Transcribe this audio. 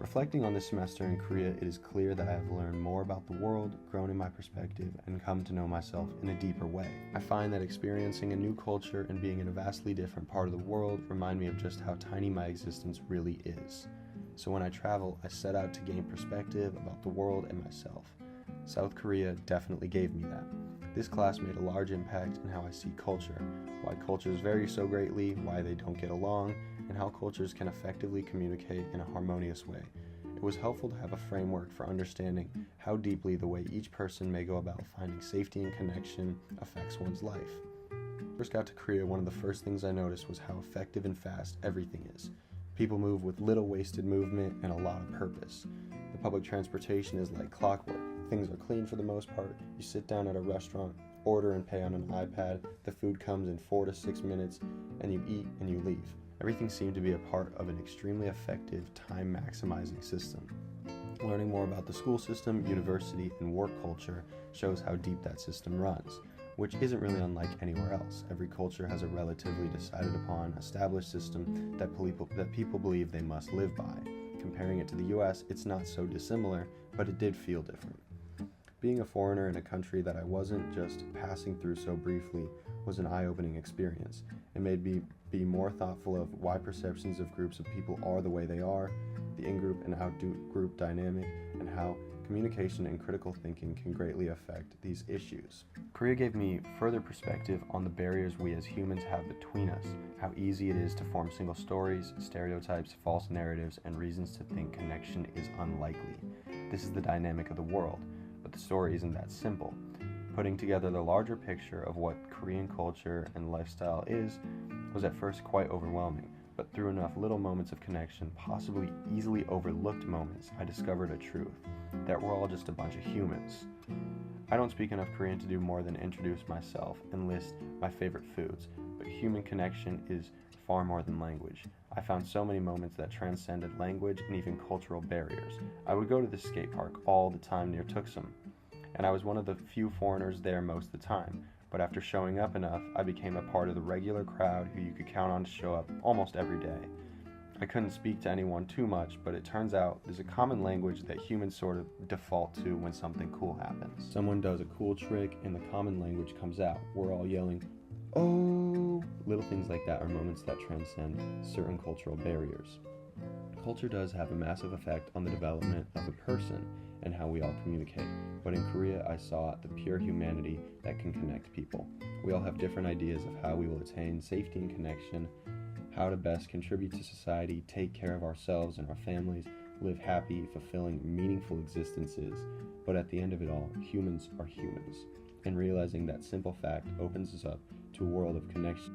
Reflecting on this semester in Korea, it is clear that I have learned more about the world, grown in my perspective, and come to know myself in a deeper way. I find that experiencing a new culture and being in a vastly different part of the world remind me of just how tiny my existence really is. So when I travel, I set out to gain perspective about the world and myself. South Korea definitely gave me that. This class made a large impact in how I see culture, why cultures vary so greatly, why they don't get along, and how cultures can effectively communicate in a harmonious way. It was helpful to have a framework for understanding how deeply the way each person may go about finding safety and connection affects one's life. When I first got to Korea, one of the first things I noticed was how effective and fast everything is. People move with little wasted movement and a lot of purpose. The public transportation is like clockwork. Things are clean for the most part. You sit down at a restaurant, order and pay on an iPad, the food comes in 4 to 6 minutes, and you eat and you leave. Everything seemed to be a part of an extremely effective time-maximizing system. Learning more about the school system, university, and work culture shows how deep that system runs, which isn't really unlike anywhere else. Every culture has a relatively decided upon, established system that people believe they must live by. Comparing it to the US, it's not so dissimilar, but it did feel different. Being a foreigner in a country that I wasn't just passing through so briefly was an eye-opening experience. It made me be more thoughtful of why perceptions of groups of people are the way they are, the in-group and out-group dynamic, and how communication and critical thinking can greatly affect these issues. Korea gave me further perspective on the barriers we as humans have between us, how easy it is to form single stories, stereotypes, false narratives, and reasons to think connection is unlikely. This is the dynamic of the world, but the story isn't that simple. Putting together the larger picture of what Korean culture and lifestyle is was at first quite overwhelming, but through enough little moments of connection, possibly easily overlooked moments, I discovered a truth, that we're all just a bunch of humans. I don't speak enough Korean to do more than introduce myself and list my favorite foods, but human connection is far more than language. I found so many moments that transcended language and even cultural barriers. I would go to the skate park all the time near Tuksum, and I was one of the few foreigners there most of the time. But after showing up enough, I became a part of the regular crowd who you could count on to show up almost every day. I couldn't speak to anyone too much, but it turns out there's a common language that humans sort of default to when something cool happens. Someone does a cool trick and the common language comes out. We're all yelling, "Oh!" Little things like that are moments that transcend certain cultural barriers. Culture does have a massive effect on the development of a person and how we all communicate, but in Korea I saw the pure humanity that can connect people. We all have different ideas of how we will attain safety and connection, how to best contribute to society, take care of ourselves and our families, live happy, fulfilling, meaningful existences, but at the end of it all, humans are humans, and realizing that simple fact opens us up to a world of connection.